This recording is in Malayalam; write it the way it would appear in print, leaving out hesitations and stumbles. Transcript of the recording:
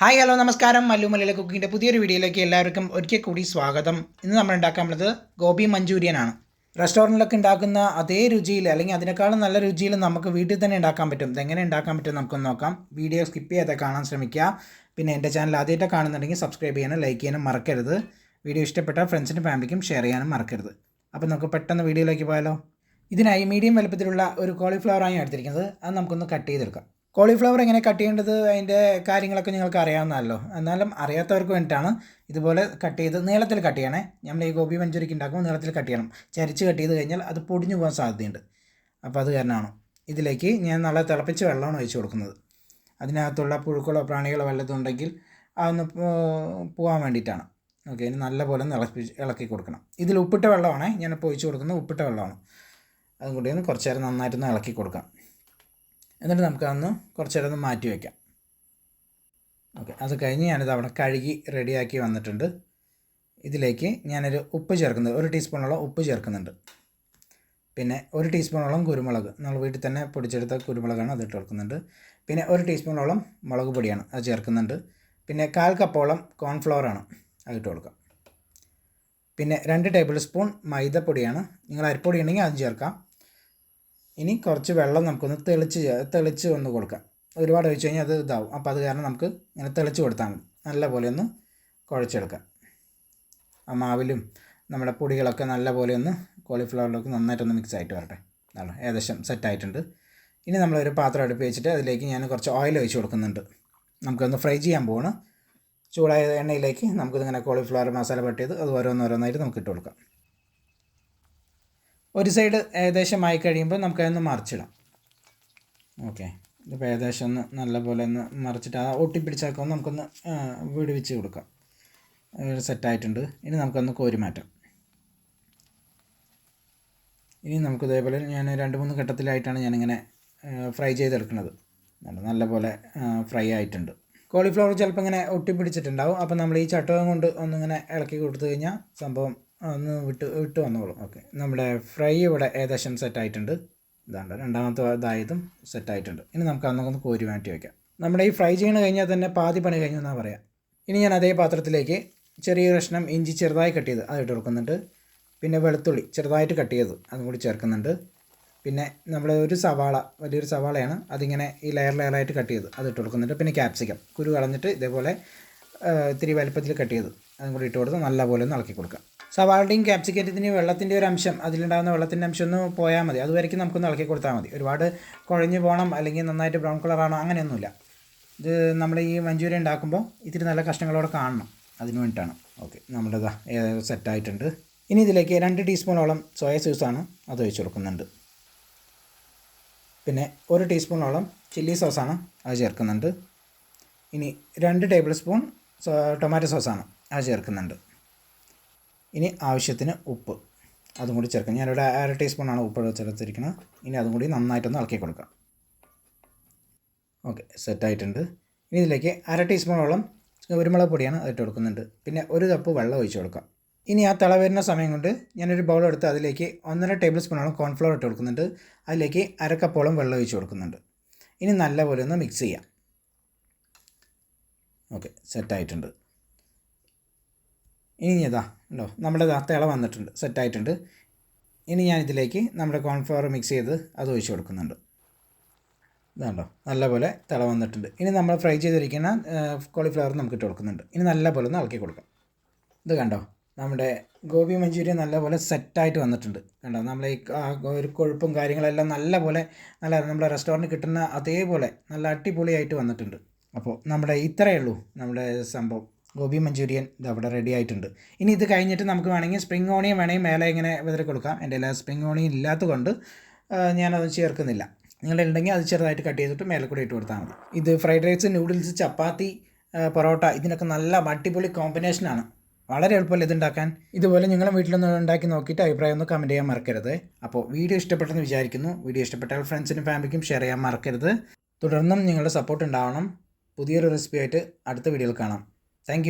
ഹായ് ഹലോ നമസ്കാരം. മല്ലു മലയാള കുക്കിങ്ങിൻ്റെ പുതിയൊരു വീഡിയോയിലേക്ക് എല്ലാവർക്കും ഒരിക്കൽ കൂടി സ്വാഗതം. ഇന്ന് നമ്മൾ ഉണ്ടാക്കാൻ ഉള്ളത് ഗോബി മഞ്ചൂരിയൻ ആണ്. റെസ്റ്റോറൻറ്റിലൊക്കെ ഉണ്ടാക്കുന്ന അതേ രുചിയിൽ അല്ലെങ്കിൽ അതിനേക്കാളും നല്ല രുചിയിൽ നമുക്ക് വീട്ടിൽ തന്നെ ഉണ്ടാക്കാൻ പറ്റും. ഇതെങ്ങനെ ഉണ്ടാക്കാൻ പറ്റും നമുക്കൊന്ന് നോക്കാം. വീഡിയോ സ്കിപ്പ് ചെയ്യാതെ കാണാൻ ശ്രമിക്കുക. പിന്നെ എൻ്റെ ചാനൽ ആദ്യമായിട്ട് കാണുന്നുണ്ടെങ്കിൽ സബ്സ്ക്രൈബ് ചെയ്യാനും ലൈക്ക് ചെയ്യാനും മറക്കരുത്. വീഡിയോ ഇഷ്ടപ്പെട്ടാൽ ഫ്രണ്ട്സിനും ഫാമിലിക്കും ഷെയർ ചെയ്യാനും മറക്കരുത്. അപ്പോൾ നമുക്ക് പെട്ടെന്ന് വീഡിയോയിലേക്ക് പോയാലോ. ഇതിനായി മീഡിയം വലുപ്പത്തിലുള്ള ഒരു കോളിഫ്ലവറാണ് എടുത്തിരിക്കുന്നത്. അത് നമുക്കൊന്ന് കട്ട് ചെയ്തെടുക്കാം. കോളിഫ്ലവർ എങ്ങനെ കട്ട് ചെയ്യേണ്ടത് അതിൻ്റെ കാര്യങ്ങളൊക്കെ നിങ്ങൾക്ക് അറിയാവുന്നതല്ലോ. എന്നാലും അറിയാത്തവർക്ക് വേണ്ടിയിട്ടാണ് ഇതുപോലെ കട്ട് ചെയ്ത് നീളത്തിൽ കട്ട് ചെയ്യണേ. നമ്മൾ ഈ ഗോബി മഞ്ചൂരിക്ക് ഉണ്ടാക്കുമ്പോൾ നീളത്തിൽ കട്ട് ചെയ്യണം. ചരിച്ച് കട്ട് ചെയ്ത് കഴിഞ്ഞാൽ അത് പൊടിഞ്ഞു പോകാൻ സാധ്യതയുണ്ട്. അപ്പോൾ അത് കാരണമാണ്. ഇതിലേക്ക് ഞാൻ നല്ല തിളപ്പിച്ച വെള്ളമാണ് ഒഴിച്ച് കൊടുക്കുന്നത്. അതിനകത്തുള്ള പുഴുക്കളോ പ്രാണികളോ വല്ലതും ഉണ്ടെങ്കിൽ അതൊന്ന് പോകാൻ വേണ്ടിയിട്ടാണ്. ഓക്കെ, ഇനി നല്ലപോലെ ഇളക്കി കൊടുക്കണം. ഇതിൽ ഉപ്പിട്ട വെള്ളമാണേ ഞാനിപ്പോൾ ഒഴിച്ച് കൊടുക്കുന്നത്. ഉപ്പിട്ട വെള്ളമാണ്. അതും കൂടി ഒന്ന് കുറച്ച് നേരം നന്നായിട്ടൊന്ന് ഇളക്കി കൊടുക്കാം. എന്നിട്ട് നമുക്കതൊന്ന് കുറച്ച് നേരം ഒന്ന് മാറ്റി വയ്ക്കാം. ഓക്കെ, അത് കഴിഞ്ഞ് ഞാനിത് അവിടെ കഴുകി റെഡിയാക്കി വന്നിട്ടുണ്ട്. ഇതിലേക്ക് ഞാനൊരു ഉപ്പ് ചേർക്കുന്നത്, 1 ടീസ്പൂണോളം ഉപ്പ് ചേർക്കുന്നുണ്ട്. പിന്നെ 1 ടീസ്പൂണോളം കുരുമുളക്, നമ്മൾ വീട്ടിൽ തന്നെ പൊടിച്ചെടുത്ത കുരുമുളകാണ്, അതിട്ട് കൊടുക്കുന്നുണ്ട്. പിന്നെ 1 ടീസ്പൂണോളം മുളക് പൊടിയാണ്, അത് ചേർക്കുന്നുണ്ട്. പിന്നെ 1/4 കപ്പോളം കോൺഫ്ലവറാണ്, അതിട്ട് കൊടുക്കാം. പിന്നെ 2 ടേബിൾ സ്പൂൺ മൈദപ്പൊടിയാണ്. നിങ്ങൾ അരിപ്പൊടി ഉണ്ടെങ്കിൽ അതും ചേർക്കാം. ഇനി കുറച്ച് വെള്ളം നമുക്കൊന്ന് തെളിച്ച് ഒന്ന് കൊടുക്കാം. ഒരുപാട് ഒഴിച്ച് കഴിഞ്ഞാൽ അത് ഇതാവും. അപ്പോൾ അത് കാരണം നമുക്ക് ഇങ്ങനെ തെളിച്ച് കൊടുത്താൽ മതി. നല്ലപോലെ ഒന്ന് കുഴച്ചെടുക്കാം. ആ മാവിലും നമ്മുടെ പൊടികളൊക്കെ നല്ലപോലെ ഒന്ന് കോളിഫ്ലവറിലേക്ക് നന്നായിട്ടൊന്ന് മിക്സ് ആയിട്ട് വരട്ടെ. അതാണ് ഏകദേശം സെറ്റായിട്ടുണ്ട്. ഇനി നമ്മളൊരു പാത്രം അടുപ്പ് വെച്ചിട്ട് അതിലേക്ക് ഞാൻ കുറച്ച് ഓയിൽ ഒഴിച്ച് കൊടുക്കുന്നുണ്ട്. നമുക്കൊന്ന് ഫ്രൈ ചെയ്യാൻ പോവാണ്. ചൂടായ എണ്ണയിലേക്ക് നമുക്കിതിങ്ങനെ കോളിഫ്ലവർ മസാല പറ്റിയത് അത് ഓരോന്നോരോന്നായിട്ട് നമുക്ക് ഇട്ട് കൊടുക്കാം. ഒരു സൈഡ് ഏകദേശം ആയി കഴിയുമ്പോൾ നമുക്കതൊന്ന് മറിച്ചിടാം. ഓക്കെ, ഇതിപ്പോൾ ഏകദേശം ഒന്ന് നല്ലപോലെ ഒന്ന് മറിച്ചിട്ട് ആ ഒട്ടിപ്പിടിച്ചൊക്കെ ഒന്ന് നമുക്കൊന്ന് വിടുവിച്ച് കൊടുക്കാം. സെറ്റായിട്ടുണ്ട്. ഇനി നമുക്കൊന്ന് കോരി മാറ്റാം. ഇനി നമുക്ക് ഇതേപോലെ ഞാൻ 2-3 ഘട്ടത്തിലായിട്ടാണ് ഞാനിങ്ങനെ ഫ്രൈ ചെയ്തെടുക്കുന്നത്. നല്ലപോലെ ഫ്രൈ ആയിട്ടുണ്ട്. കോളിഫ്ലവർ ചിലപ്പോൾ ഇങ്ങനെ ഒട്ടിപ്പിടിച്ചിട്ടുണ്ടാവും. അപ്പോൾ നമ്മൾ ഈ ചട്ടകം കൊണ്ട് ഒന്നിങ്ങനെ ഇളക്കി കൊടുത്തു കഴിഞ്ഞാൽ സംഭവം ഒന്ന് വിട്ട് വന്നോളും. ഓക്കെ, നമ്മുടെ ഫ്രൈ ഇവിടെ ഏകദേശം സെറ്റായിട്ടുണ്ട്. ഇതാണ്ട് രണ്ടാമത്തെ ഇതായതും സെറ്റായിട്ടുണ്ട്. ഇനി നമുക്ക് അന്നൊന്ന് കോരി മാറ്റി വയ്ക്കാം. നമ്മുടെ ഈ ഫ്രൈ ചെയ്യണ കഴിഞ്ഞാൽ തന്നെ പാതി പണി കഴിഞ്ഞു എന്നാണ് പറയാം. ഇനി ഞാൻ അതേ പാത്രത്തിലേക്ക് ചെറിയ കഷ്ണം ഇഞ്ചി ചെറുതായി കട്ട് ചെയ്ത് അതിട്ട് കൊടുക്കുന്നുണ്ട്. പിന്നെ വെളുത്തുള്ളി ചെറുതായിട്ട് കട്ട് ചെയ്ത് അതും കൂടി ചേർക്കുന്നുണ്ട്. പിന്നെ നമ്മൾ ഒരു സവാള, വലിയൊരു സവാളയാണ്, അതിങ്ങനെ ഈ ലെയറായിട്ട് കട്ട് ചെയ്ത് അതിട്ട് കൊടുക്കുന്നുണ്ട്. പിന്നെ ക്യാപ്സിക്കം കുരു കളഞ്ഞിട്ട് ഇതേപോലെ ഇത്തിരി വലുപ്പത്തിൽ കട്ട് ചെയ്ത് അതും കൂടി ഇട്ട് കൊടുത്ത് നല്ലപോലെ ഒന്ന് ഇളക്കി കൊടുക്കാം. സവാളയുടെയും ക്യാപ്സിക്കത്തിൻ്റെയും വെള്ളത്തിൻ്റെ ഒരു അംശം, അതിലുണ്ടാകുന്ന വെള്ളത്തിൻ്റെ അംശം ഒന്ന് പോയാൽ മതി. അതുവരെയ്ക്കും നമുക്കൊന്ന് ഇളക്കി കൊടുത്താൽ മതി. ഒരുപാട് കുഴഞ്ഞ് പോകണം അല്ലെങ്കിൽ നന്നായിട്ട് ബ്രൗൺ കളറാണോ അങ്ങനെയൊന്നുമില്ല. ഇത് നമ്മൾ ഈ മഞ്ചൂരിയൻ ഉണ്ടാക്കുമ്പോൾ ഇത്തിരി നല്ല കഷ്ണങ്ങളോടെ കാണണം, അതിന് വേണ്ടിയിട്ടാണ്. ഓക്കെ, നമ്മുടെ സെറ്റായിട്ടുണ്ട്. ഇനി ഇതിലേക്ക് 2 ടീസ്പൂണോളം സോയ സോസാണ്, അത് ഒഴിച്ച് കൊടുക്കുന്നുണ്ട്. പിന്നെ 1 ടീസ്പൂണോളം ചില്ലി സോസാണ്, അത് ചേർക്കുന്നുണ്ട്. ഇനി 2 ടേബിൾ സ്പൂൺ ടൊമാറ്റോ സോസാണ്, അത് ചേർക്കുന്നുണ്ട്. ഇനി ആവശ്യത്തിന് ഉപ്പ്, അതും കൂടി ചേർക്കാം. ഞാനിവിടെ 1/2 ടീസ്പൂണാണ് ഉപ്പ് ചേർത്തിരിക്കുന്നത്. ഇനി അതും കൂടി നന്നായിട്ടൊന്ന് ഇളക്കി കൊടുക്കാം. ഓക്കെ, സെറ്റായിട്ടുണ്ട്. ഇനി ഇതിലേക്ക് 1/2 ടീസ്പൂണോളം കുരുമുളക് പൊടിയാണ് അതിട്ട് കൊടുക്കുന്നുണ്ട്. പിന്നെ 1 കപ്പ് വെള്ളം ഒഴിച്ച് കൊടുക്കാം. ഇനി ആ തിള വരുന്ന സമയം കൊണ്ട് ഞാനൊരു ബൗൾ എടുത്ത് അതിലേക്ക് 1.5 ടേബിൾ സ്പൂണോളം കോൺഫ്ലവർ ഇട്ട് കൊടുക്കുന്നുണ്ട്. അതിലേക്ക് 1/2 കപ്പോളം വെള്ളം ഒഴിച്ച് കൊടുക്കുന്നുണ്ട്. ഇനി നല്ലപോലെ ഒന്ന് മിക്സ് ചെയ്യാം. ഓക്കെ, സെറ്റായിട്ടുണ്ട്. ഇനി ഇതാ ഉണ്ടോ, നമ്മുടെ തിള വന്നിട്ടുണ്ട്, സെറ്റായിട്ടുണ്ട്. ഇനി ഞാൻ ഇതിലേക്ക് നമ്മുടെ കോൺഫ്ലവർ മിക്സ് ചെയ്ത് അത് ഒഴിച്ച് കൊടുക്കുന്നുണ്ട്. ഇതാണ്ടോ, നല്ലപോലെ തിള വന്നിട്ടുണ്ട്. ഇനി നമ്മൾ ഫ്രൈ ചെയ്തിരിക്കുന്ന കോളിഫ്ലവർ നമുക്ക് ഇട്ട് കൊടുക്കുന്നുണ്ട്. ഇനി നല്ലപോലെ ഒന്ന് ഇളക്കി കൊടുക്കാം. ഇത് കണ്ടോ, നമ്മുടെ ഗോബി മഞ്ചൂരിയൻ നല്ലപോലെ സെറ്റായിട്ട് വന്നിട്ടുണ്ട്. കണ്ടോ, നമ്മൾ ഈ ഒരു കൊഴുപ്പും കാര്യങ്ങളെല്ലാം നല്ലപോലെ നമ്മുടെ റെസ്റ്റോറൻറ്റിൽ കിട്ടുന്ന അതേപോലെ നല്ല അടിപൊളിയായിട്ട് വന്നിട്ടുണ്ട്. അപ്പോൾ നമ്മുടെ ഇത്രയേ ഉള്ളൂ നമ്മുടെ സംഭവം. ഗോബി മഞ്ചൂരിയൻ ഇത് അവിടെ റെഡി ആയിട്ടുണ്ട്. ഇനി ഇത് കഴിഞ്ഞിട്ട് നമുക്ക് വേണമെങ്കിൽ സ്പ്രിംഗ് ഓണിയൻ വേണമെങ്കിൽ മേലെ ഇങ്ങനെ വിതറി കൊടുക്കാം. എൻ്റെ എല്ലാ സ്പ്രിംഗ് ഓണിയൻ ഇല്ലാത്തത് കൊണ്ട് ഞാനത് ചേർക്കുന്നില്ല. നിങ്ങളുണ്ടെങ്കിൽ അത് ചെറുതായിട്ട് കട്ട് ചെയ്തിട്ട് മേലെ കൂടി ഇട്ട് കൊടുത്താൽ മതി. ഇത് ഫ്രൈഡ് റൈസ്, നൂഡിൽസ്, ചപ്പാത്തി, പൊറോട്ട ഇതിനൊക്കെ നല്ല അടിപൊളി കോമ്പിനേഷനാണ്. വളരെ എളുപ്പമല്ല ഇതുണ്ടാക്കാൻ. ഇതുപോലെ നിങ്ങളും വീട്ടിലൊന്ന് ഉണ്ടാക്കി നോക്കിയിട്ട് അഭിപ്രായം ഒന്ന് കമൻറ്റ് ചെയ്യാൻ മറക്കരുത്. അപ്പോൾ വീഡിയോ ഇഷ്ടപ്പെട്ടെന്ന് വിചാരിക്കുന്നു. വീഡിയോ ഇഷ്ടപ്പെട്ടാൽ ഫ്രണ്ട്സിനും ഫാമിലിക്കും ഷെയർ ചെയ്യാൻ മറക്കരുത്. തുടർന്നും നിങ്ങളുടെ സപ്പോർട്ട് ഉണ്ടാവണം. പുതിയൊരു റെസിപ്പി ആയിട്ട് അടുത്ത വീഡിയോയിൽ കാണാം. താങ്ക്